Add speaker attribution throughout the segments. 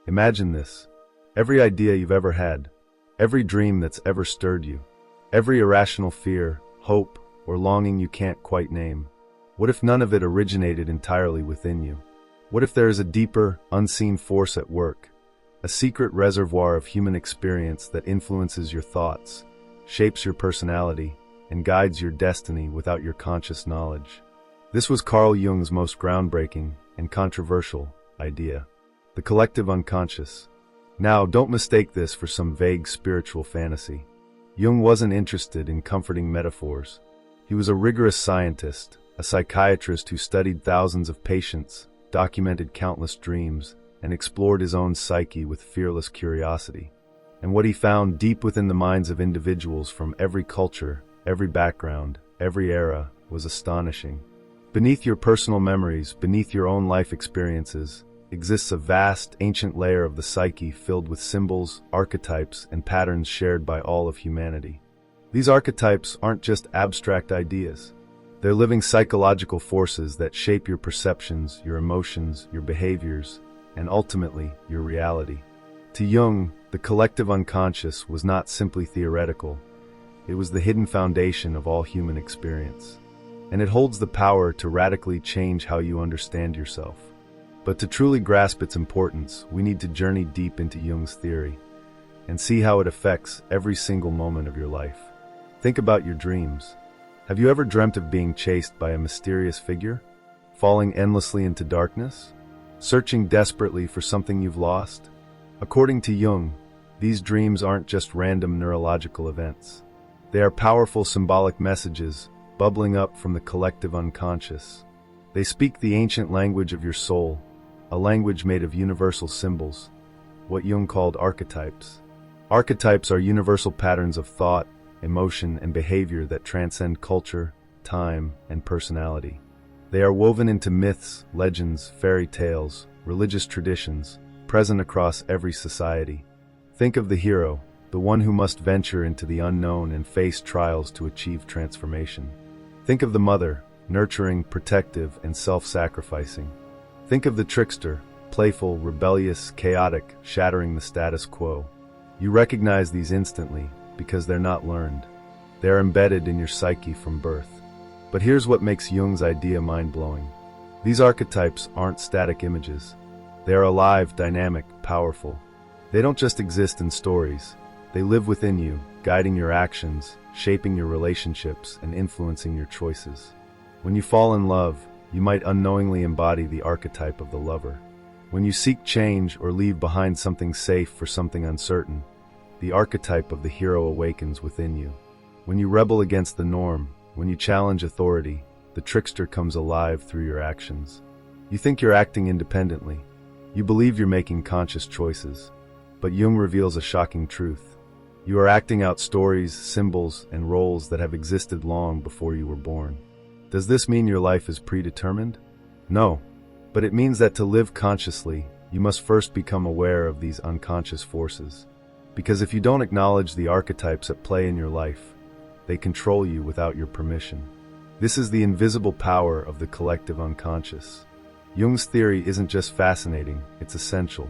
Speaker 1: Imagine this. Every idea you've ever had, every dream that's ever stirred you, every irrational fear, hope, or longing you can't quite name. What if none of it originated entirely within you? What if there is a deeper, unseen force at work, a secret reservoir of human experience that influences your thoughts, shapes your personality, and guides your destiny without your conscious knowledge? This was Carl Jung's most groundbreaking and controversial idea, the collective unconscious. Now, don't mistake this for some vague spiritual fantasy. Jung wasn't interested in comforting metaphors. He was a rigorous scientist, a psychiatrist who studied thousands of patients, documented countless dreams, and explored his own psyche with fearless curiosity. And what he found deep within the minds of individuals from every culture, every background, every era, was astonishing. Beneath your personal memories, beneath your own life experiences, exists a vast, ancient layer of the psyche filled with symbols, archetypes, and patterns shared by all of humanity. These archetypes aren't just abstract ideas. They're living psychological forces that shape your perceptions, your emotions, your behaviors, and ultimately, your reality. To Jung, the collective unconscious was not simply theoretical. It was the hidden foundation of all human experience. And it holds the power to radically change how you understand yourself. But to truly grasp its importance, we need to journey deep into Jung's theory and see how it affects every single moment of your life. Think about your dreams. Have you ever dreamt of being chased by a mysterious figure? Falling endlessly into darkness? Searching desperately for something you've lost? According to Jung, these dreams aren't just random neurological events. They are powerful symbolic messages bubbling up from the collective unconscious. They speak the ancient language of your soul, a language made of universal symbols, what Jung called archetypes. Archetypes are universal patterns of thought, emotion, and behavior that transcend culture, time, and personality. They are woven into myths, legends, fairy tales, religious traditions, present across every society. Think of the hero, the one who must venture into the unknown and face trials to achieve transformation. Think of the mother, nurturing, protective, and self-sacrificing. Think of the trickster, playful, rebellious, chaotic, shattering the status quo. You recognize these instantly because they're not learned. They're embedded in your psyche from birth. But here's what makes Jung's idea mind-blowing. These archetypes aren't static images. They are alive, dynamic, powerful. They don't just exist in stories. They live within you, guiding your actions, shaping your relationships, and influencing your choices. When you fall in love, you might unknowingly embody the archetype of the lover. When you seek change or leave behind something safe for something uncertain, the archetype of the hero awakens within you. When you rebel against the norm, when you challenge authority, the trickster comes alive through your actions. You think you're acting independently. You believe you're making conscious choices. But Jung reveals a shocking truth. You are acting out stories, symbols, and roles that have existed long before you were born. Does this mean your life is predetermined? No, but it means that to live consciously, you must first become aware of these unconscious forces. Because if you don't acknowledge the archetypes at play in your life, they control you without your permission. This is the invisible power of the collective unconscious. Jung's theory isn't just fascinating, it's essential.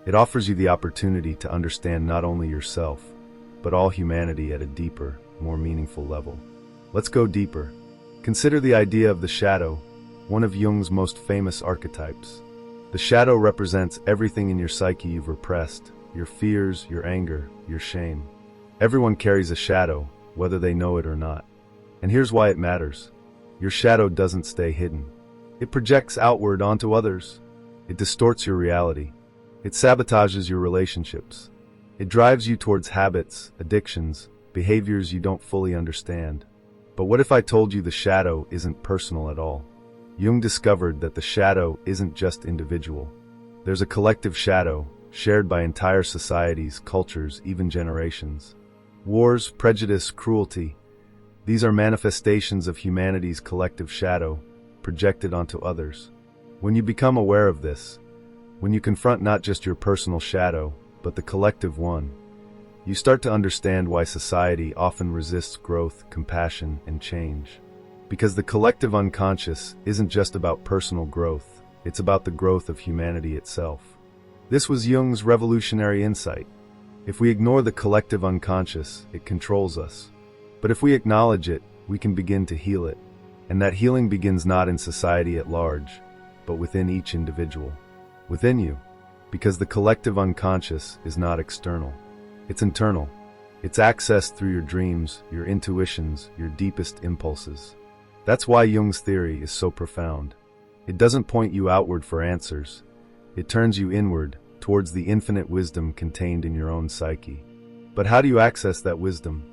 Speaker 1: It offers you the opportunity to understand not only yourself, but all humanity at a deeper, more meaningful level. Let's go deeper. Consider the idea of the shadow, one of Jung's most famous archetypes. The shadow represents everything in your psyche you've repressed, your fears, your anger, your shame. Everyone carries a shadow, whether they know it or not. And here's why it matters. Your shadow doesn't stay hidden. It projects outward onto others. It distorts your reality. It sabotages your relationships. It drives you towards habits, addictions, behaviors you don't fully understand. But what if I told you the shadow isn't personal at all? Jung discovered that the shadow isn't just individual. There's a collective shadow, shared by entire societies, cultures, even generations. Wars, prejudice, cruelty, these are manifestations of humanity's collective shadow, projected onto others. When you become aware of this, when you confront not just your personal shadow, but the collective one, you start to understand why society often resists growth, compassion, and change. Because the collective unconscious isn't just about personal growth, it's about the growth of humanity itself. This was Jung's revolutionary insight. If we ignore the collective unconscious, it controls us. But if we acknowledge it, we can begin to heal it. And that healing begins not in society at large, but within each individual. Within you. Because the collective unconscious is not external. It's internal. It's accessed through your dreams, your intuitions, your deepest impulses. That's why Jung's theory is so profound. It doesn't point you outward for answers. It turns you inward, towards the infinite wisdom contained in your own psyche. But how do you access that wisdom?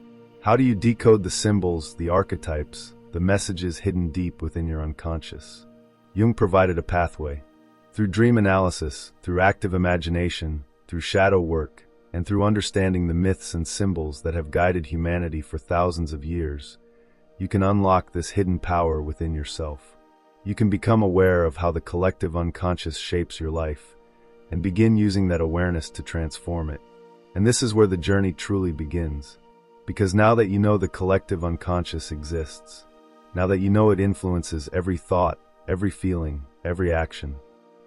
Speaker 1: How do you decode the symbols, the archetypes, the messages hidden deep within your unconscious? Jung provided a pathway. Through dream analysis, through active imagination, through shadow work, and through understanding the myths and symbols that have guided humanity for thousands of years, you can unlock this hidden power within yourself. You can become aware of how the collective unconscious shapes your life, and begin using that awareness to transform it. And this is where the journey truly begins. Because now that you know the collective unconscious exists, now that you know it influences every thought, every feeling, every action,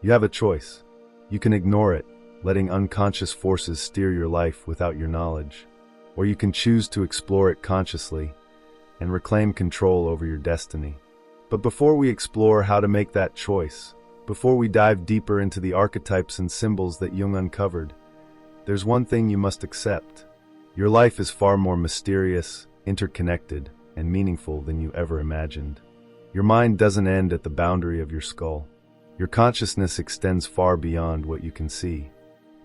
Speaker 1: you have a choice. You can ignore it, letting unconscious forces steer your life without your knowledge. Or you can choose to explore it consciously and reclaim control over your destiny. But before we explore how to make that choice, before we dive deeper into the archetypes and symbols that Jung uncovered, there's one thing you must accept. Your life is far more mysterious, interconnected, and meaningful than you ever imagined. Your mind doesn't end at the boundary of your skull. Your consciousness extends far beyond what you can see.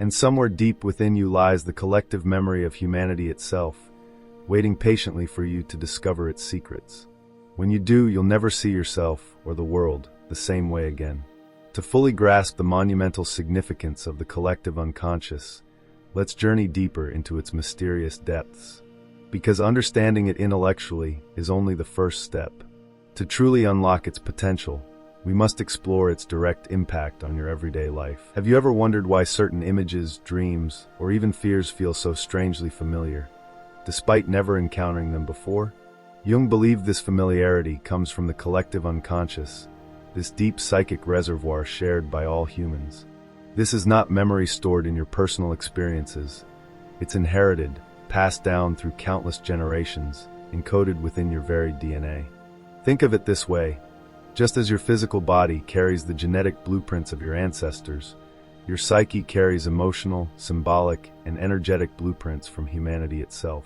Speaker 1: And somewhere deep within you lies the collective memory of humanity itself, waiting patiently for you to discover its secrets. When you do, you'll never see yourself or the world the same way again. To fully grasp the monumental significance of the collective unconscious, let's journey deeper into its mysterious depths. Because understanding it intellectually is only the first step. To truly unlock its potential, we must explore its direct impact on your everyday life. Have you ever wondered why certain images, dreams, or even fears feel so strangely familiar, despite never encountering them before? Jung believed this familiarity comes from the collective unconscious, this deep psychic reservoir shared by all humans. This is not memory stored in your personal experiences. It's inherited, passed down through countless generations, encoded within your very DNA. Think of it this way. Just as your physical body carries the genetic blueprints of your ancestors, your psyche carries emotional, symbolic, and energetic blueprints from humanity itself.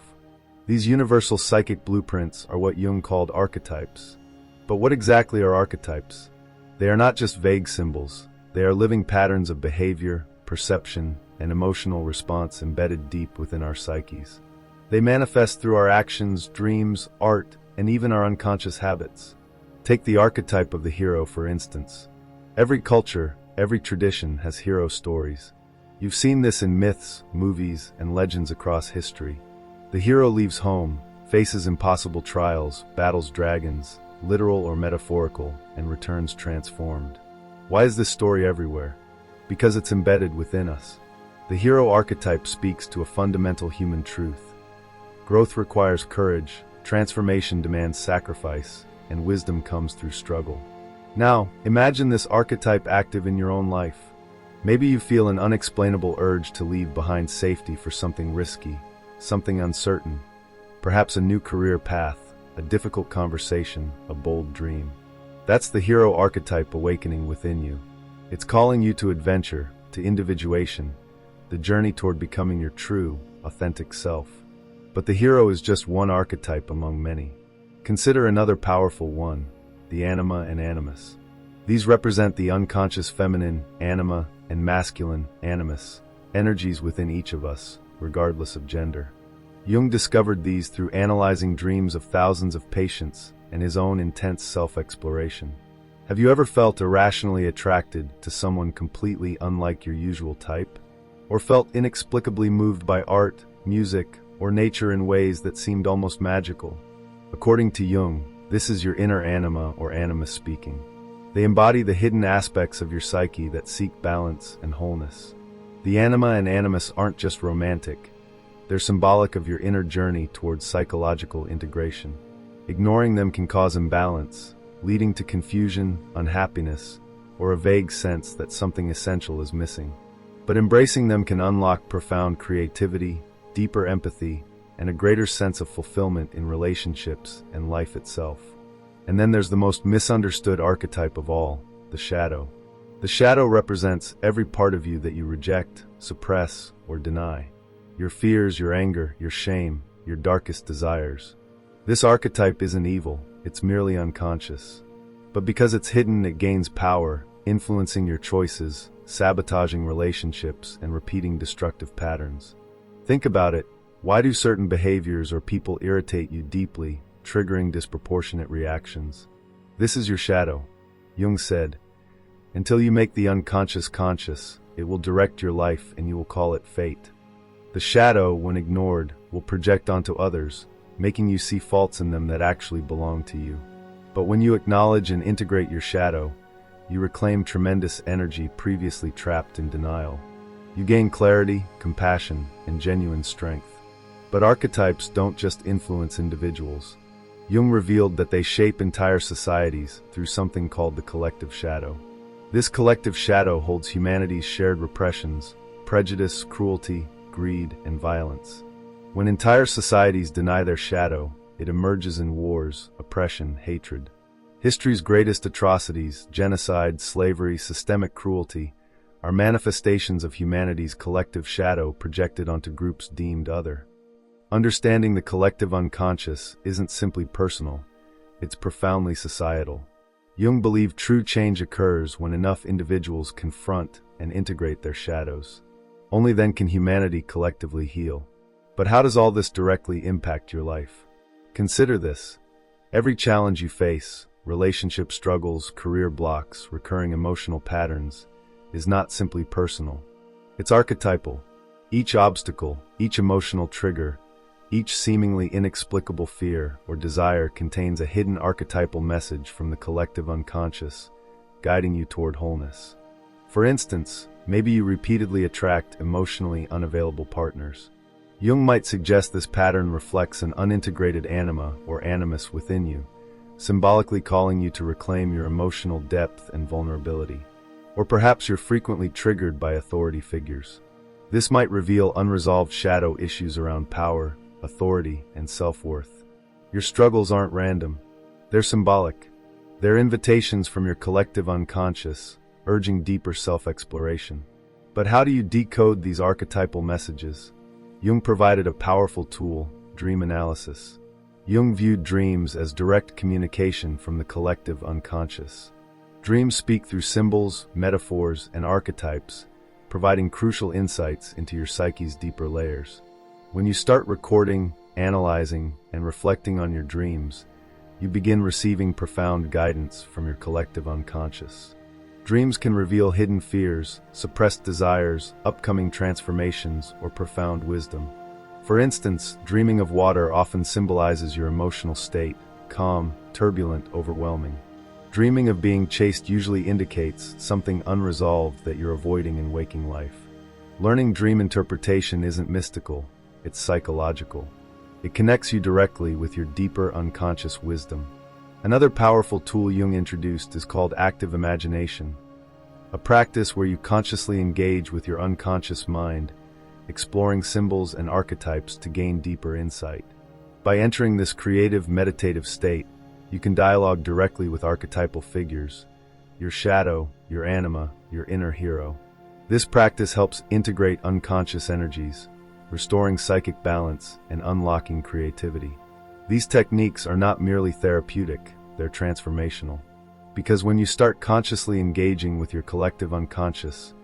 Speaker 1: These universal psychic blueprints are what Jung called archetypes. But what exactly are archetypes? They are not just vague symbols. They are living patterns of behavior, perception, and emotional response embedded deep within our psyches. They manifest through our actions, dreams, art, and even our unconscious habits. Take the archetype of the hero, for instance. Every culture, every tradition has hero stories. You've seen this in myths, movies, and legends across history. The hero leaves home, faces impossible trials, battles dragons, literal or metaphorical, and returns transformed. Why is this story everywhere? Because it's embedded within us. The hero archetype speaks to a fundamental human truth. Growth requires courage, transformation demands sacrifice, and wisdom comes through struggle. Now, imagine this archetype active in your own life. Maybe you feel an unexplainable urge to leave behind safety for something risky, something uncertain, perhaps a new career path, a difficult conversation, a bold dream. That's the hero archetype awakening within you. It's calling you to adventure, to individuation, the journey toward becoming your true, authentic self. But the hero is just one archetype among many. Consider another powerful one, the anima and animus. These represent the unconscious feminine, anima, and masculine, animus, energies within each of us, regardless of gender. Jung discovered these through analyzing dreams of thousands of patients and his own intense self-exploration. Have you ever felt irrationally attracted to someone completely unlike your usual type? Or felt inexplicably moved by art, music, or nature in ways that seemed almost magical? According to Jung, this is your inner anima or animus speaking. They embody the hidden aspects of your psyche that seek balance and wholeness. The anima and animus aren't just romantic. They're symbolic of your inner journey towards psychological integration. Ignoring them can cause imbalance, leading to confusion, unhappiness, or a vague sense that something essential is missing. But embracing them can unlock profound creativity, deeper empathy, and a greater sense of fulfillment in relationships and life itself. And then there's the most misunderstood archetype of all, the shadow. The shadow represents every part of you that you reject, suppress, or deny. Your fears, your anger, your shame, your darkest desires. This archetype isn't evil, it's merely unconscious. But because it's hidden, it gains power, influencing your choices, sabotaging relationships, and repeating destructive patterns. Think about it. Why do certain behaviors or people irritate you deeply, triggering disproportionate reactions? This is your shadow. Jung said, "Until you make the unconscious conscious, it will direct your life and you will call it fate." The shadow, when ignored, will project onto others, making you see faults in them that actually belong to you. But when you acknowledge and integrate your shadow, you reclaim tremendous energy previously trapped in denial. You gain clarity, compassion, and genuine strength. But archetypes don't just influence individuals. Jung revealed that they shape entire societies through something called the collective shadow. This collective shadow holds humanity's shared repressions, prejudice, cruelty, greed, and violence. When entire societies deny their shadow, it emerges in wars, oppression, hatred. History's greatest atrocities, genocide, slavery, systemic cruelty, are manifestations of humanity's collective shadow projected onto groups deemed other. Understanding the collective unconscious isn't simply personal, it's profoundly societal. Jung believed true change occurs when enough individuals confront and integrate their shadows. Only then can humanity collectively heal. But how does all this directly impact your life? Consider this. Every challenge you face, relationship struggles, career blocks, recurring emotional patterns, is not simply personal. It's archetypal. Each obstacle, each emotional trigger, each seemingly inexplicable fear or desire contains a hidden archetypal message from the collective unconscious, guiding you toward wholeness. For instance, maybe you repeatedly attract emotionally unavailable partners. Jung might suggest this pattern reflects an unintegrated anima or animus within you, symbolically calling you to reclaim your emotional depth and vulnerability. Or perhaps you're frequently triggered by authority figures. This might reveal unresolved shadow issues around power, authority, and self-worth. Your struggles aren't random. They're symbolic. They're invitations from your collective unconscious, urging deeper self-exploration. But how do you decode these archetypal messages? Jung provided a powerful tool, dream analysis. Jung viewed dreams as direct communication from the collective unconscious. Dreams speak through symbols, metaphors, and archetypes, providing crucial insights into your psyche's deeper layers. When you start recording, analyzing, and reflecting on your dreams, you begin receiving profound guidance from your collective unconscious. Dreams can reveal hidden fears, suppressed desires, upcoming transformations, or profound wisdom. For instance, dreaming of water often symbolizes your emotional state, calm, turbulent, overwhelming. Dreaming of being chased usually indicates something unresolved that you're avoiding in waking life. Learning dream interpretation isn't mystical, it's psychological. It connects you directly with your deeper unconscious wisdom. Another powerful tool Jung introduced is called active imagination, a practice where you consciously engage with your unconscious mind, exploring symbols and archetypes to gain deeper insight. By entering this creative, meditative state, you can dialogue directly with archetypal figures, your shadow, your anima, your inner hero. This practice helps integrate unconscious energies, restoring psychic balance and unlocking creativity. These techniques are not merely therapeutic, they're transformational. Because when you start consciously engaging with your collective unconscious,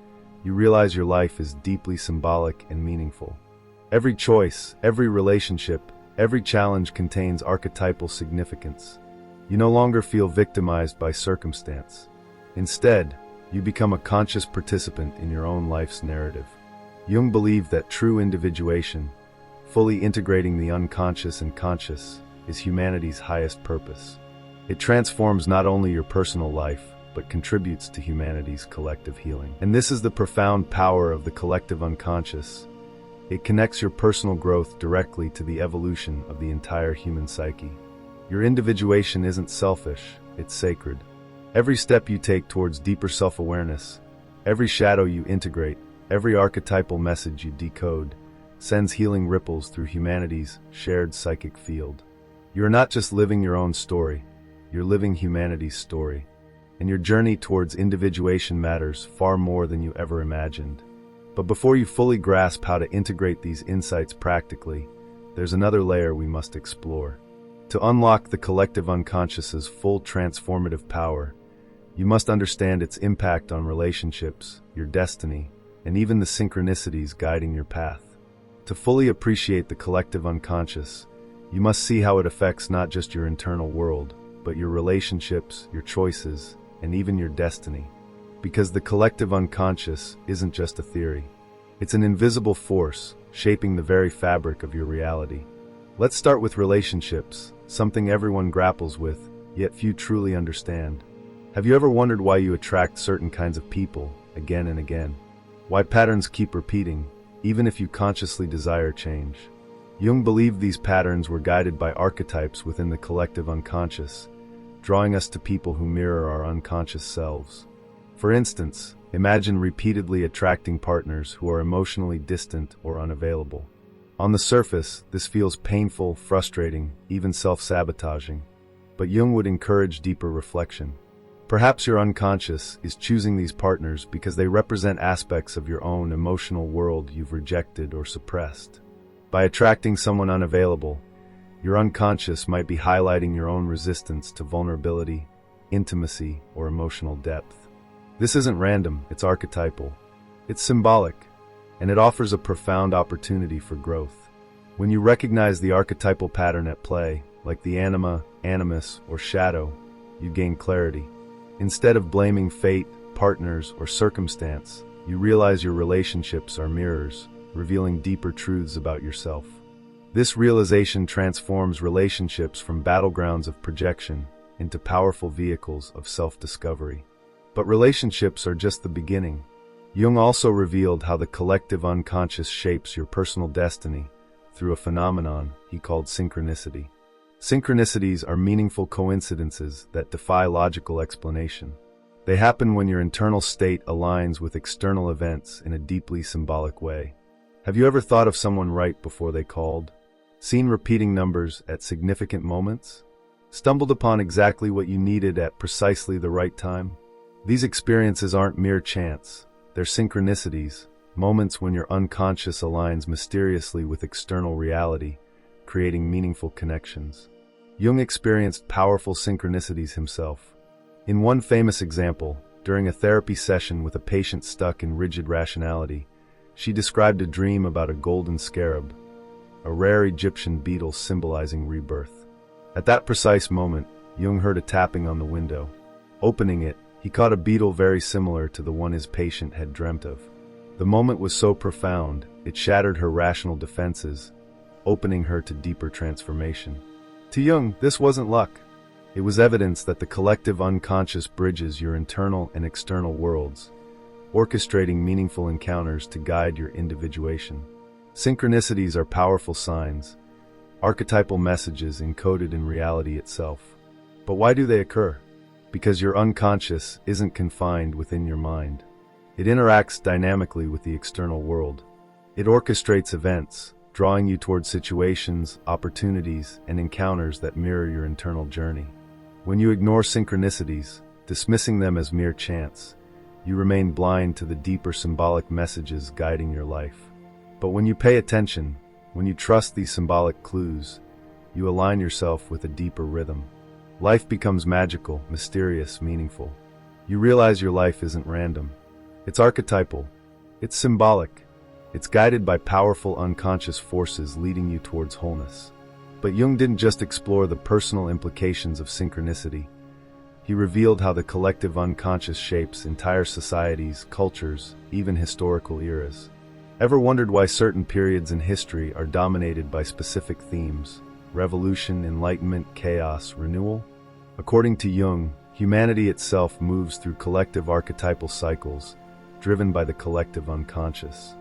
Speaker 1: you realize your life is deeply symbolic and meaningful. Every choice, every relationship, every challenge contains archetypal significance. You no longer feel victimized by circumstance. Instead, you become a conscious participant in your own life's narrative. Jung believed that true individuation, fully integrating the unconscious and conscious, is humanity's highest purpose. It transforms not only your personal life, but contributes to humanity's collective healing. And this is the profound power of the collective unconscious. It connects your personal growth directly to the evolution of the entire human psyche. Your individuation isn't selfish, it's sacred. Every step you take towards deeper self-awareness, every shadow you integrate, every archetypal message you decode sends healing ripples through humanity's shared psychic field. You're not just living your own story, you're living humanity's story. And your journey towards individuation matters far more than you ever imagined. But before you fully grasp how to integrate these insights practically, there's another layer we must explore. To unlock the collective unconscious's full transformative power, you must understand its impact on relationships, your destiny, and even the synchronicities guiding your path. To fully appreciate the collective unconscious, you must see how it affects not just your internal world, but your relationships, your choices, and even your destiny. Because the collective unconscious isn't just a theory. It's an invisible force shaping the very fabric of your reality. Let's start with relationships, something everyone grapples with, yet few truly understand. Have you ever wondered why you attract certain kinds of people again and again? Why patterns keep repeating, even if you consciously desire change? Jung believed these patterns were guided by archetypes within the collective unconscious, drawing us to people who mirror our unconscious selves. For instance, imagine repeatedly attracting partners who are emotionally distant or unavailable. On the surface, this feels painful, frustrating, even self-sabotaging. But Jung would encourage deeper reflection. Perhaps your unconscious is choosing these partners because they represent aspects of your own emotional world you've rejected or suppressed. By attracting someone unavailable, your unconscious might be highlighting your own resistance to vulnerability, intimacy, or emotional depth. This isn't random, it's archetypal. It's symbolic, and it offers a profound opportunity for growth. When you recognize the archetypal pattern at play, like the anima, animus, or shadow, you gain clarity. Instead of blaming fate, partners, or circumstance, you realize your relationships are mirrors, revealing deeper truths about yourself. This realization transforms relationships from battlegrounds of projection into powerful vehicles of self-discovery. But relationships are just the beginning. Jung also revealed how the collective unconscious shapes your personal destiny through a phenomenon he called synchronicity. Synchronicities are meaningful coincidences that defy logical explanation. They happen when your internal state aligns with external events in a deeply symbolic way. Have you ever thought of someone right before they called? Seen repeating numbers at significant moments? Stumbled upon exactly what you needed at precisely the right time? These experiences aren't mere chance. They're synchronicities, moments when your unconscious aligns mysteriously with external reality, creating meaningful connections. Jung experienced powerful synchronicities himself. In one famous example, during a therapy session with a patient stuck in rigid rationality, she described a dream about a golden scarab, a rare Egyptian beetle symbolizing rebirth. At that precise moment, Jung heard a tapping on the window. Opening it, he caught a beetle very similar to the one his patient had dreamt of. The moment was so profound, it shattered her rational defenses, opening her to deeper transformation. To Jung, this wasn't luck. It was evidence that the collective unconscious bridges your internal and external worlds, orchestrating meaningful encounters to guide your individuation. Synchronicities are powerful signs, archetypal messages encoded in reality itself. But why do they occur? Because your unconscious isn't confined within your mind. It interacts dynamically with the external world. It orchestrates events, drawing you towards situations, opportunities, and encounters that mirror your internal journey. When you ignore synchronicities, dismissing them as mere chance, you remain blind to the deeper symbolic messages guiding your life. But when you pay attention, when you trust these symbolic clues, you align yourself with a deeper rhythm. Life becomes magical, mysterious, meaningful. You realize your life isn't random. It's archetypal. It's symbolic. It's guided by powerful unconscious forces leading you towards wholeness. But Jung didn't just explore the personal implications of synchronicity. He revealed how the collective unconscious shapes entire societies, cultures, even historical eras. Ever wondered why certain periods in history are dominated by specific themes? Revolution, enlightenment, chaos, renewal? According to Jung, humanity itself moves through collective archetypal cycles, driven by the collective unconscious.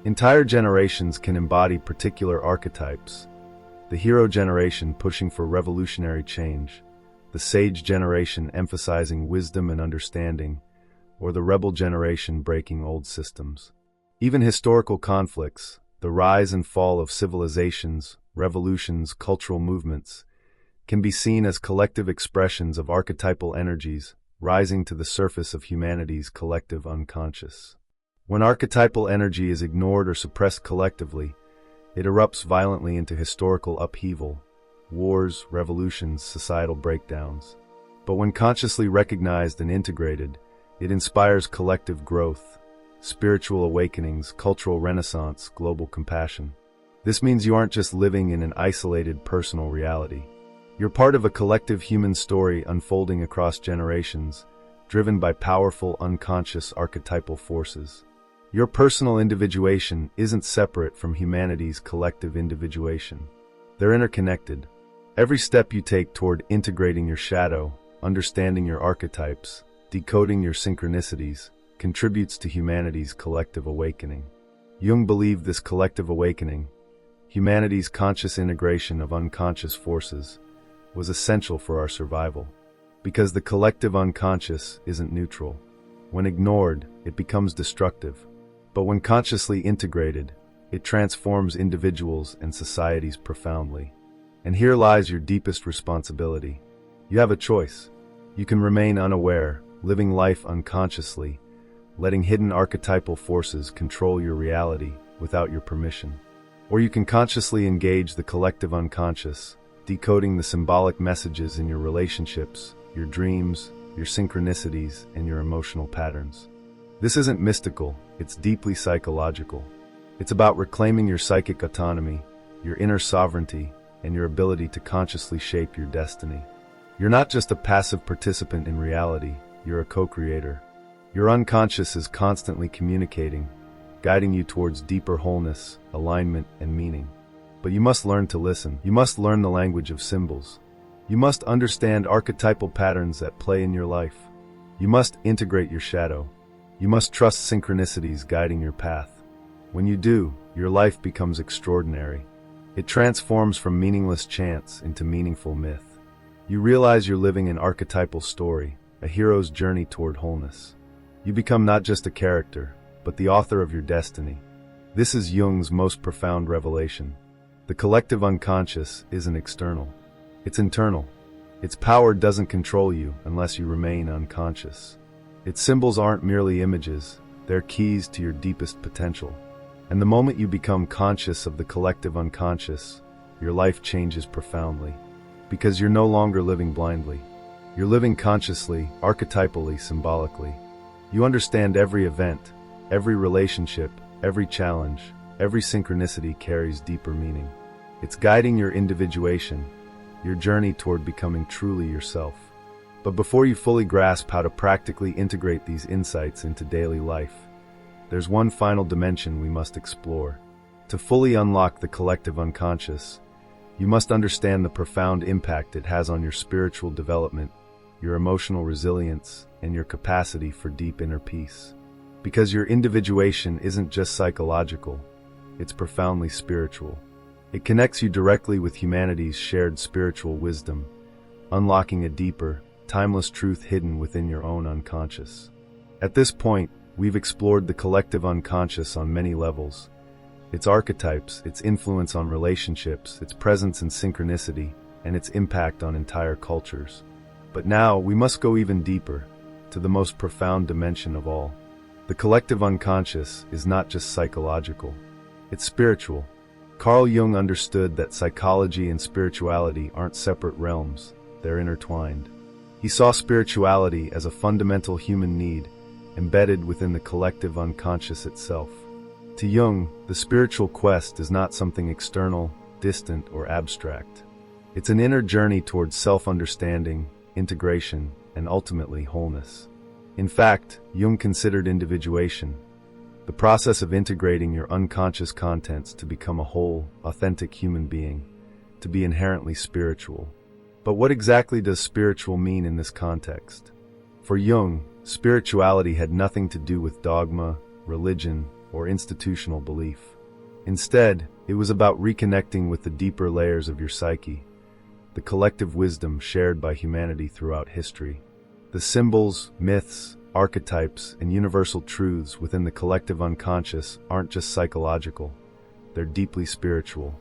Speaker 1: Entire generations can embody particular archetypes. The hero generation pushing for revolutionary change, the sage generation emphasizing wisdom and understanding, or the rebel generation breaking old systems. Even historical conflicts, the rise and fall of civilizations, revolutions, cultural movements, can be seen as collective expressions of archetypal energies rising to the surface of humanity's collective unconscious. When archetypal energy is ignored or suppressed collectively, it erupts violently into historical upheaval, wars, revolutions, societal breakdowns. But when consciously recognized and integrated, it inspires collective growth, spiritual awakenings, cultural renaissance, global compassion. This means you aren't just living in an isolated personal reality. You're part of a collective human story unfolding across generations, driven by powerful, unconscious archetypal forces. Your personal individuation isn't separate from humanity's collective individuation. They're interconnected. Every step you take toward integrating your shadow, understanding your archetypes, decoding your synchronicities, contributes to humanity's collective awakening. Jung believed this collective awakening, humanity's conscious integration of unconscious forces, was essential for our survival. Because the collective unconscious isn't neutral. When ignored, it becomes destructive. But when consciously integrated, it transforms individuals and societies profoundly. And here lies your deepest responsibility. You have a choice. You can remain unaware, living life unconsciously, letting hidden archetypal forces control your reality without your permission. Or you can consciously engage the collective unconscious, decoding the symbolic messages in your relationships, your dreams, your synchronicities, and your emotional patterns. This isn't mystical, it's deeply psychological. It's about reclaiming your psychic autonomy, your inner sovereignty, and your ability to consciously shape your destiny. You're not just a passive participant in reality, you're a co-creator. Your unconscious is constantly communicating, guiding you towards deeper wholeness, alignment, and meaning. But you must learn to listen. You must learn the language of symbols. You must understand archetypal patterns that play in your life. You must integrate your shadow. You must trust synchronicities guiding your path. When you do, your life becomes extraordinary. It transforms from meaningless chance into meaningful myth. You realize you're living an archetypal story, a hero's journey toward wholeness. You become not just a character, but the author of your destiny. This is Jung's most profound revelation. The collective unconscious isn't external. It's internal. Its power doesn't control you unless you remain unconscious. Its symbols aren't merely images, they're keys to your deepest potential. And the moment you become conscious of the collective unconscious, your life changes profoundly. Because you're no longer living blindly. You're living consciously, archetypally, symbolically. You understand every event, every relationship, every challenge, every synchronicity carries deeper meaning. It's guiding your individuation, your journey toward becoming truly yourself. But before you fully grasp how to practically integrate these insights into daily life, there's one final dimension we must explore. To fully unlock the collective unconscious, you must understand the profound impact it has on your spiritual development, your emotional resilience, and your capacity for deep inner peace. Because your individuation isn't just psychological, it's profoundly spiritual. It connects you directly with humanity's shared spiritual wisdom, unlocking a deeper, timeless truth hidden within your own unconscious. At this point, we've explored the collective unconscious on many levels. Its archetypes, its influence on relationships, its presence in synchronicity, and its impact on entire cultures. But now, we must go even deeper, to the most profound dimension of all. The collective unconscious is not just psychological, it's spiritual. Carl Jung understood that psychology and spirituality aren't separate realms, they're intertwined. He saw spirituality as a fundamental human need, embedded within the collective unconscious itself. To Jung, the spiritual quest is not something external, distant, or abstract. It's an inner journey towards self-understanding, integration, and ultimately wholeness. In fact, Jung considered individuation, the process of integrating your unconscious contents to become a whole, authentic human being, to be inherently spiritual. But what exactly does spiritual mean in this context? For Jung, spirituality had nothing to do with dogma, religion, or institutional belief. Instead, it was about reconnecting with the deeper layers of your psyche, the collective wisdom shared by humanity throughout history. The symbols, myths, archetypes, and universal truths within the collective unconscious aren't just psychological, they're deeply spiritual.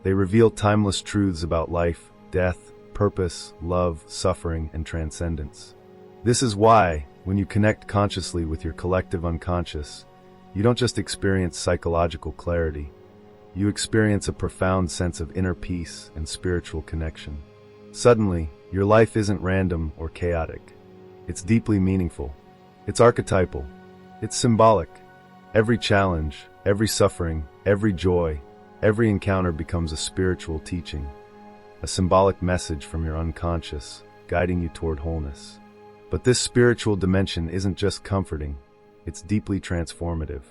Speaker 1: They reveal timeless truths about life, death, purpose, love, suffering, and transcendence. This is why, when you connect consciously with your collective unconscious, you don't just experience psychological clarity, you experience a profound sense of inner peace and spiritual connection. Suddenly, your life isn't random or chaotic. It's deeply meaningful. It's archetypal. It's symbolic. Every challenge, every suffering, every joy, every encounter becomes a spiritual teaching, a symbolic message from your unconscious, guiding you toward wholeness. But this spiritual dimension isn't just comforting, it's deeply transformative.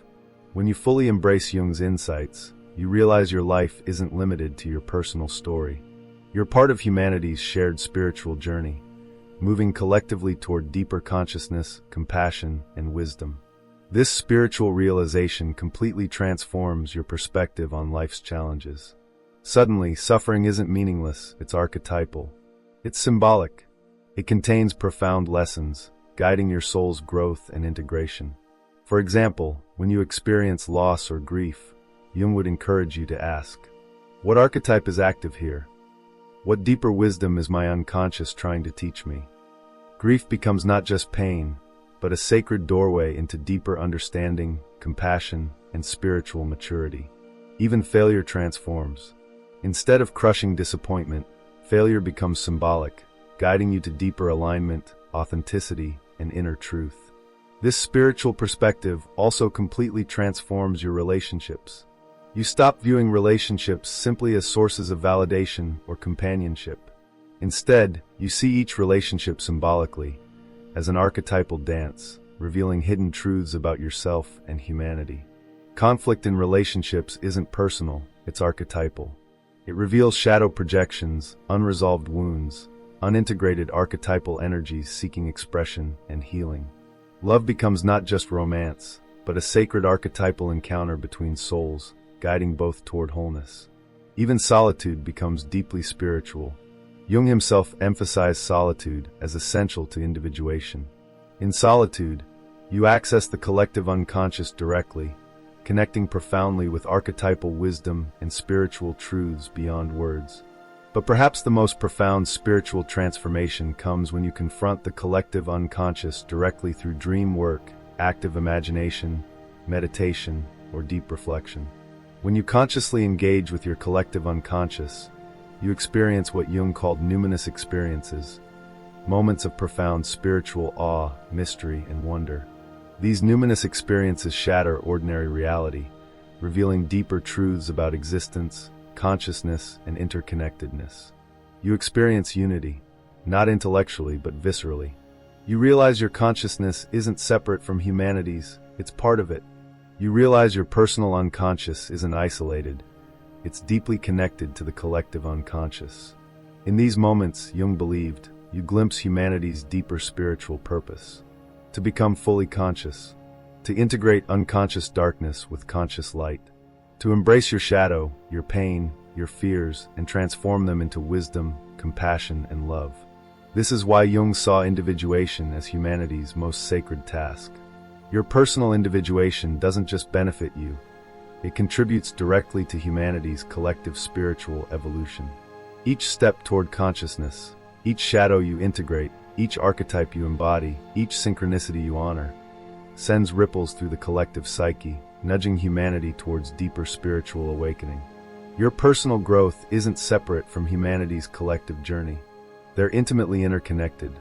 Speaker 1: When you fully embrace Jung's insights, you realize your life isn't limited to your personal story. You're part of humanity's shared spiritual journey, moving collectively toward deeper consciousness, compassion, and wisdom. This spiritual realization completely transforms your perspective on life's challenges. Suddenly, suffering isn't meaningless, it's archetypal. It's symbolic. It contains profound lessons, guiding your soul's growth and integration. For example, when you experience loss or grief, Jung would encourage you to ask, what archetype is active here? What deeper wisdom is my unconscious trying to teach me? Grief becomes not just pain, but a sacred doorway into deeper understanding, compassion, and spiritual maturity. Even failure transforms. Instead of crushing disappointment, failure becomes symbolic, guiding you to deeper alignment, authenticity, and inner truth. This spiritual perspective also completely transforms your relationships. You stop viewing relationships simply as sources of validation or companionship. Instead, you see each relationship symbolically, as an archetypal dance, revealing hidden truths about yourself and humanity. Conflict in relationships isn't personal, it's archetypal. It reveals shadow projections, unresolved wounds, unintegrated archetypal energies seeking expression and healing. Love becomes not just romance, but a sacred archetypal encounter between souls, guiding both toward wholeness. Even solitude becomes deeply spiritual. Jung himself emphasized solitude as essential to individuation. In solitude, you access the collective unconscious directly, connecting profoundly with archetypal wisdom and spiritual truths beyond words. But perhaps the most profound spiritual transformation comes when you confront the collective unconscious directly through dream work, active imagination, meditation, or deep reflection. When you consciously engage with your collective unconscious, you experience what Jung called numinous experiences, moments of profound spiritual awe, mystery, and wonder. These numinous experiences shatter ordinary reality, revealing deeper truths about existence, consciousness, and interconnectedness. You experience unity, not intellectually but viscerally. You realize your consciousness isn't separate from humanity's, it's part of it. You realize your personal unconscious isn't isolated, it's deeply connected to the collective unconscious. In these moments, Jung believed, you glimpse humanity's deeper spiritual purpose. To become fully conscious, to integrate unconscious darkness with conscious light, to embrace your shadow, your pain, your fears, and transform them into wisdom, compassion, and love. This is why Jung saw individuation as humanity's most sacred task. Your personal individuation doesn't just benefit you, it contributes directly to humanity's collective spiritual evolution. Each step toward consciousness, each shadow you integrate, each archetype you embody, each synchronicity you honor, sends ripples through the collective psyche, nudging humanity towards deeper spiritual awakening. Your personal growth isn't separate from humanity's collective journey. They're intimately interconnected.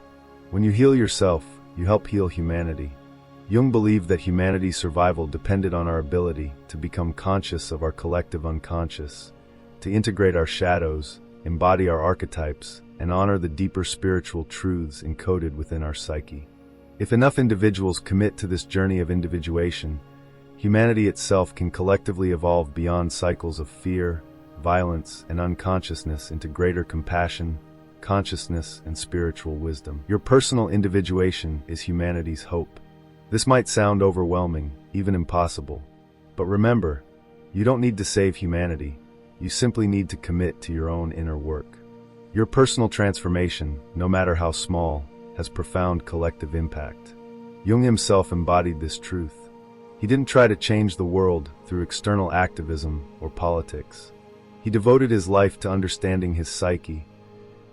Speaker 1: When you heal yourself, you help heal humanity. Jung believed that humanity's survival depended on our ability to become conscious of our collective unconscious, to integrate our shadows, embody our archetypes, and honor the deeper spiritual truths encoded within our psyche. If enough individuals commit to this journey of individuation, humanity itself can collectively evolve beyond cycles of fear, violence, and unconsciousness into greater compassion, consciousness, and spiritual wisdom. Your personal individuation is humanity's hope. This might sound overwhelming, even impossible. But remember, you don't need to save humanity. You simply need to commit to your own inner work. Your personal transformation, no matter how small, has profound collective impact. Jung himself embodied this truth. He didn't try to change the world through external activism or politics. He devoted his life to understanding his psyche,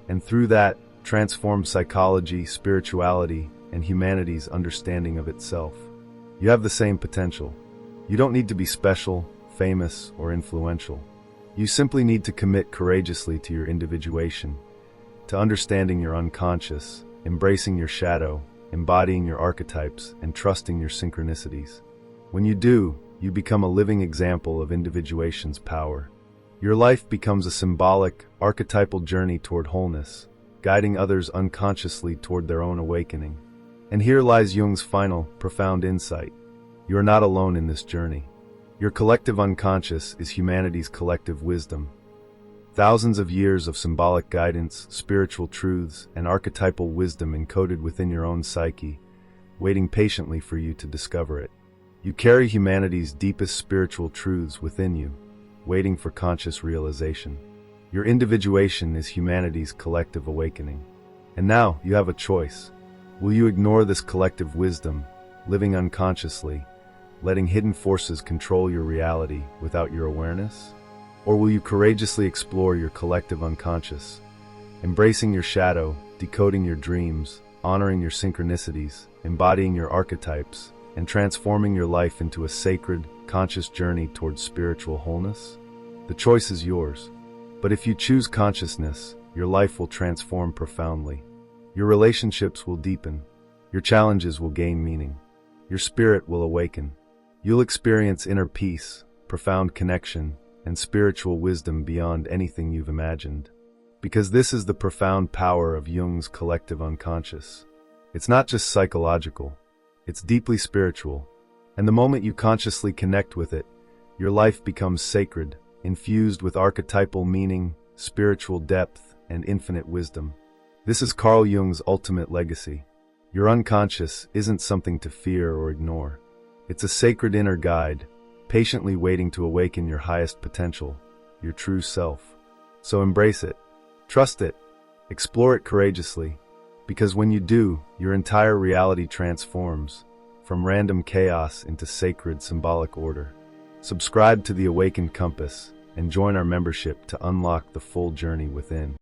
Speaker 1: and through that, transformed psychology, spirituality, and humanity's understanding of itself. You have the same potential. You don't need to be special, famous, or influential. You simply need to commit courageously to your individuation, to understanding your unconscious, embracing your shadow, embodying your archetypes, and trusting your synchronicities. When you do, you become a living example of individuation's power. Your life becomes a symbolic, archetypal journey toward wholeness, guiding others unconsciously toward their own awakening. And here lies Jung's final, profound insight. You are not alone in this journey. Your collective unconscious is humanity's collective wisdom. Thousands of years of symbolic guidance, spiritual truths, and archetypal wisdom encoded within your own psyche, waiting patiently for you to discover it. You carry humanity's deepest spiritual truths within you, waiting for conscious realization. Your individuation is humanity's collective awakening. And now, you have a choice. Will you ignore this collective wisdom, living unconsciously, letting hidden forces control your reality without your awareness? Or will you courageously explore your collective unconscious, embracing your shadow, decoding your dreams, honoring your synchronicities, embodying your archetypes, and transforming your life into a sacred, conscious journey towards spiritual wholeness? The choice is yours. But if you choose consciousness, your life will transform profoundly. Your relationships will deepen. Your challenges will gain meaning. Your spirit will awaken. You'll experience inner peace, profound connection, and spiritual wisdom beyond anything you've imagined. Because this is the profound power of Jung's collective unconscious. It's not just psychological, it's deeply spiritual. And the moment you consciously connect with it, your life becomes sacred, infused with archetypal meaning, spiritual depth, and infinite wisdom. This is Carl Jung's ultimate legacy. Your unconscious isn't something to fear or ignore. It's a sacred inner guide, patiently waiting to awaken your highest potential, your true self. So embrace it, trust it, explore it courageously, because when you do, your entire reality transforms, from random chaos into sacred symbolic order. Subscribe to the Awakened Compass and join our membership to unlock the full journey within.